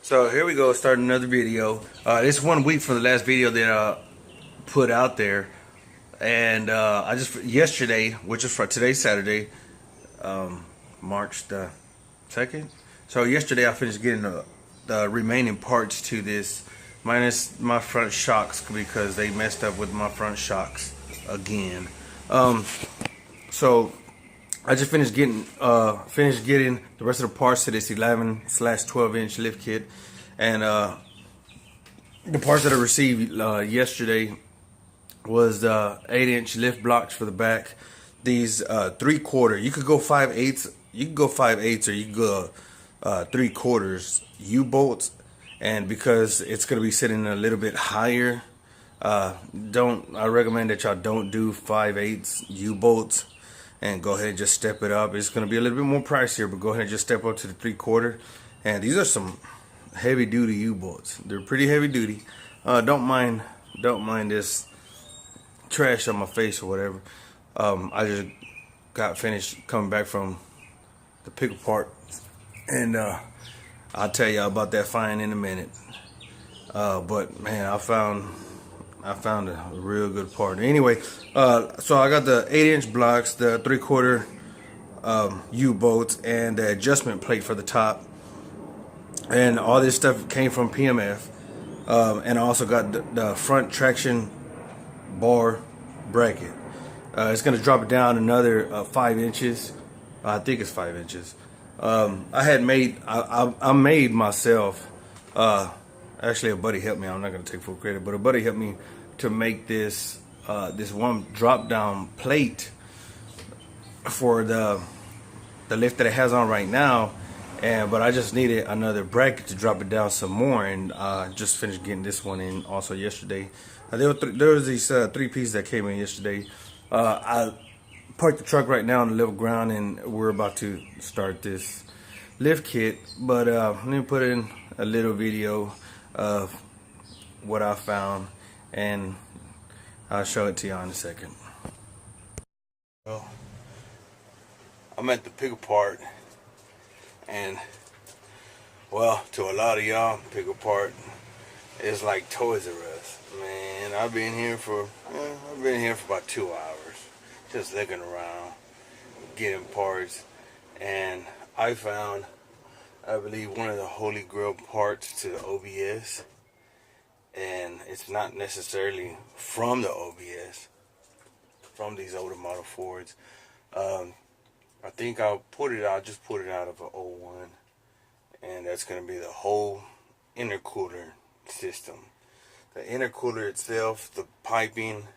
So here we go, starting another video. It's 1 week from the last video that I put out there, and I just yesterday, which is for today's Saturday, March the 2nd. So yesterday I finished getting the remaining parts to this, minus my front shocks because they messed up with my front shocks again. So I just finished getting the rest of the parts to this 11/12-inch lift kit, and the parts that I received yesterday was the 8-inch lift blocks for the back. These 3/4. You could go 5/8. You could go 5/8, or you could go 3/4 U-bolts. And because it's gonna be sitting a little bit higher, I recommend that y'all don't do 5/8 U-bolts. And go ahead and just step it up. It's going to be a little bit more pricier, but go ahead and just step up to the 3/4. And these are some heavy duty U-bolts. They're pretty heavy duty. Don't mind this trash on my face or whatever. I just got finished coming back from the pick apart, and I'll tell y'all about that fine in a minute. But man, I found a real good part. Anyway, so I got the 8-inch blocks, the 3/4 U-bolts, and the adjustment plate for the top. And all this stuff came from PMF. And I also got the front traction bar bracket. It's going to drop it down another 5 inches. I think it's 5 inches. I made myself. Actually, a buddy helped me. I'm not going to take full credit, but a buddy helped me to make this this one drop-down plate for the lift that it has on right now. But I just needed another bracket to drop it down some more, and just finished getting this one in also yesterday. There was these 3 pieces that came in yesterday. I parked the truck right now on the level ground, and we're about to start this lift kit. But let me put in a little video of what I found, and I'll show it to y'all in a second. Well, I'm at the pick apart, and well, to a lot of y'all, pick apart is like Toys R Us. Man, I've been here for about 2 hours, just looking around, getting parts, and I found, I believe, one of the holy grail parts to the OBS, and it's not necessarily from the OBS, from these older model Fords. I think I'll just put it out of a 01, and that's going to be the whole intercooler system. The intercooler itself, the piping,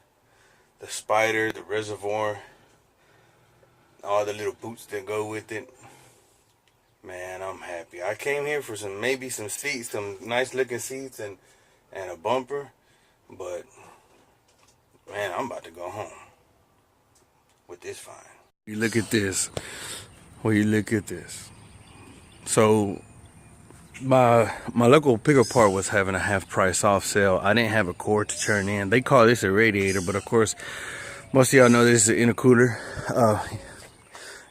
the spider, the reservoir, all the little boots that go with it. Man, I'm happy. I came here for maybe some seats, some nice looking seats, and a bumper, but man, I'm about to go home with this fine. You look at this. Well, you look at this. So my local pick apart was having a half price off sale. I didn't have a cord to turn in. They call this a radiator, but of course most of y'all know this is an intercooler,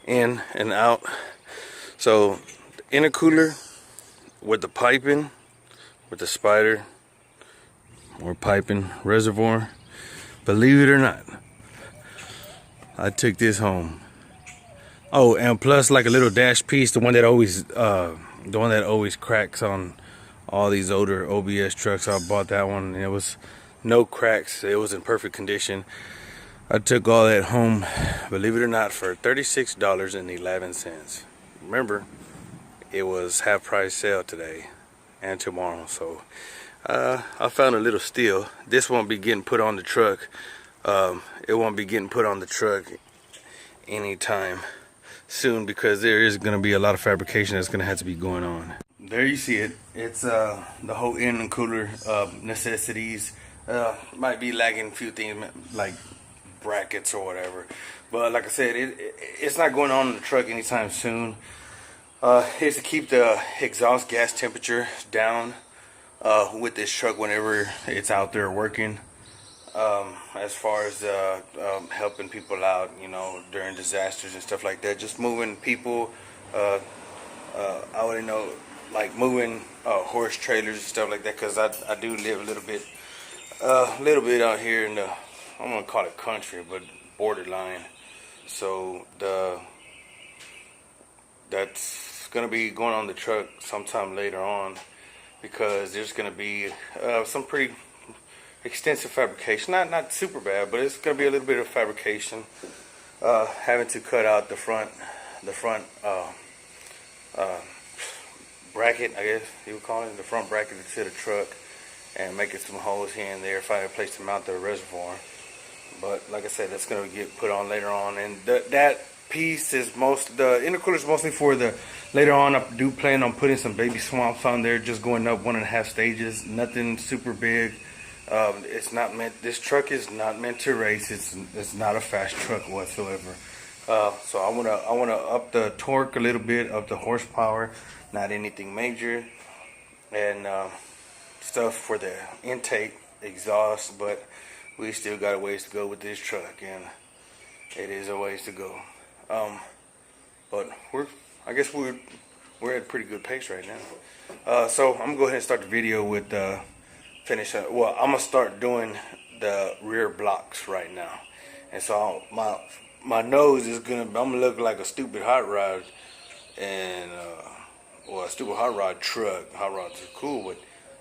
in and out. So the intercooler with the piping, with the spider or piping reservoir, believe it or not, I took this home. Oh, and plus like a little dash piece, the one that always cracks on all these older OBS trucks. I bought that one, and it was no cracks. It was in perfect condition. I took all that home, believe it or not, for $36.11. Remember, it was half price sale today and tomorrow, so I found a little steal. This won't be getting put on the truck. It won't be getting put on the truck anytime soon, because there is going to be a lot of fabrication that's going to have to be going on. There you see it. It's the whole intercooler necessities. Might be lagging a few things like brackets or whatever, but like I said, it's not going on in the truck anytime soon. It's to keep the exhaust gas temperature down with this truck whenever it's out there working. As far as helping people out, you know, during disasters and stuff like that, just moving people out in like moving horse trailers and stuff like that, because I do live a little bit out here in the, I'm gonna call it country, but borderline. So that's gonna be going on the truck sometime later on, because there's gonna be some pretty extensive fabrication. Not super bad, but it's gonna be a little bit of fabrication. Having to cut out the front bracket, I guess you would call it, the front bracket to the truck, and making some holes here and there, find a place to mount the reservoir. But like I said, that's gonna get put on later on, and that piece is the intercooler is mostly for the later on. I do plan on putting some baby swamps on there, just going up 1.5 stages, nothing super big. It's not meant. This truck is not meant to race. It's not a fast truck whatsoever. So I wanna up the torque a little bit, up the horsepower. Not anything major, and stuff for the intake, exhaust. But we still got a ways to go with this truck, and it is a ways to go. But I guess we're at a pretty good pace right now. So I'm gonna go ahead and start the video with finish up. Well, I'm gonna start doing the rear blocks right now, and so my nose is I'm gonna look like a stupid hot rod, and well, a stupid hot rod truck. Hot rods are cool,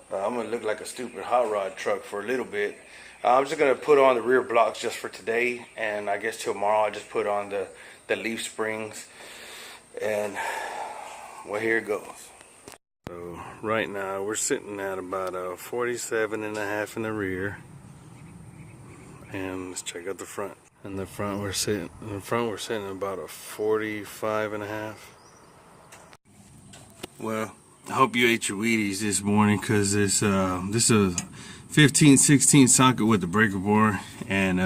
but I'm gonna look like a stupid hot rod truck for a little bit. I'm just gonna put on the rear blocks just for today, and I guess tomorrow I'll just put on the leaf springs, and well, here it goes. So right now we're sitting at about 47.5 in the rear, and let's check out the front. In the front we're sitting about a 45.5. Well, I hope you ate your Wheaties this morning, because this is a 15-16 socket with the breaker board, and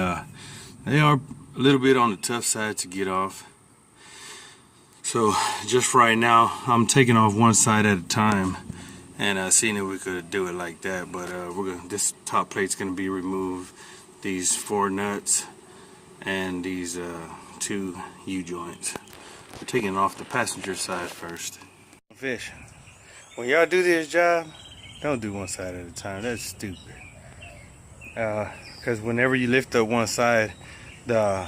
they are a little bit on the tough side to get off. So just for right now, I'm taking off one side at a time, and seeing if we could do it like that. But this top plate's gonna be removed. These 4 nuts and these 2 U-joints. We're taking off the passenger side first. Fish. When y'all do this job, don't do one side at a time. That's stupid. Because whenever you lift up one side, the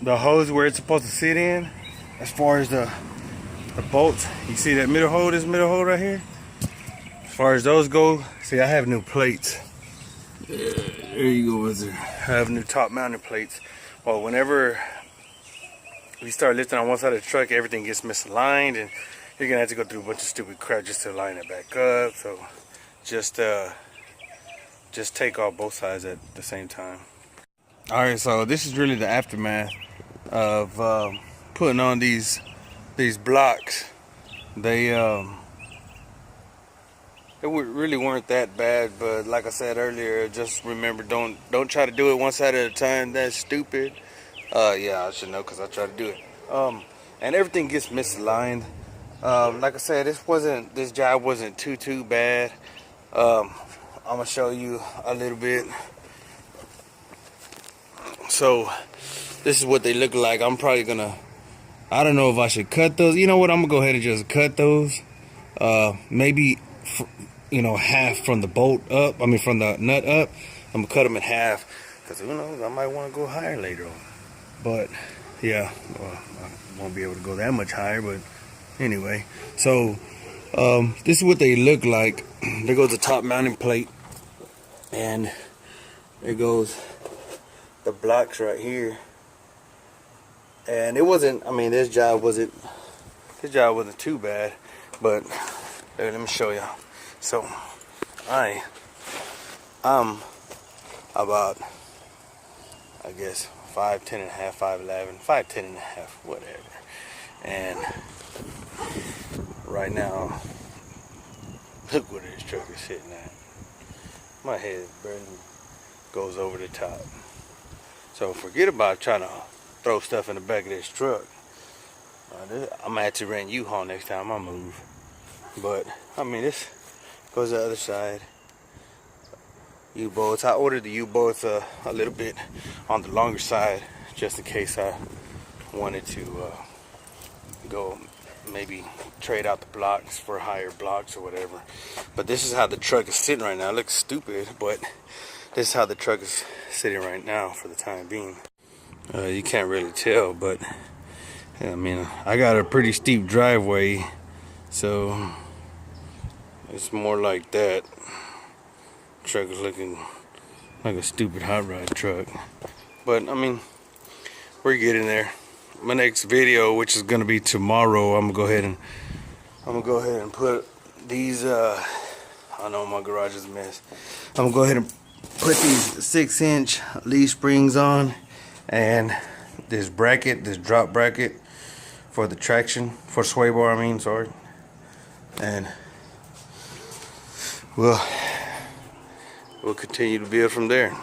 hose where it's supposed to sit in, as far as the bolts, you see that middle hole, this middle hole right here? As far as those go, see, I have new plates. There you go, Wizard. I have new top mounted plates. Well, whenever we start lifting on one side of the truck, everything gets misaligned, and you're gonna have to go through a bunch of stupid crap just to line it back up. So just take off both sides at the same time. Alright, so this is really the aftermath of putting on these blocks. They really weren't that bad, but like I said earlier, just remember, don't try to do it one side at a time. That's stupid. Yeah, I should know, because I try to do it. And everything gets misaligned. Like I said, this job wasn't too bad. I'm gonna show you a little bit. So this is what they look like. I'm probably gonna, I don't know if I should cut those. You know what, I'm gonna go ahead and just cut those. Maybe half from the bolt up, from the nut up. I'm gonna cut them in half, because who knows, I might want to go higher later on. But yeah, well, I won't be able to go that much higher, but anyway. So this is what they look like. There goes the top mounting plate, and there goes the blocks right here. And it wasn't, this job wasn't too bad, but let me show y'all. So I'm about, I guess, 5'10 and a half, 5'11, 5'10 and a half, whatever. And right now, look where this truck is sitting at. My head barely goes over the top. So forget about trying to throw stuff in the back of this truck. I'm gonna have to rent U-Haul next time I move. But this goes the other side. U-bolts. I ordered the U-bolts a little bit on the longer side, just in case I wanted to go maybe trade out the blocks for higher blocks or whatever. But this is how the truck is sitting right now. It looks stupid, but this is how the truck is sitting right now for the time being. You can't really tell, but yeah, I mean, I got a pretty steep driveway, so it's more like that. Truck is looking like a stupid hot rod truck, but I mean, we're getting there. My next video, which is gonna be tomorrow, I'm gonna go ahead and put these. I know my garage is a mess. I'm gonna go ahead and put these 6-inch leaf springs on, and this bracket, this drop bracket for the traction, for sway bar. I mean, sorry, and we'll continue to build from there.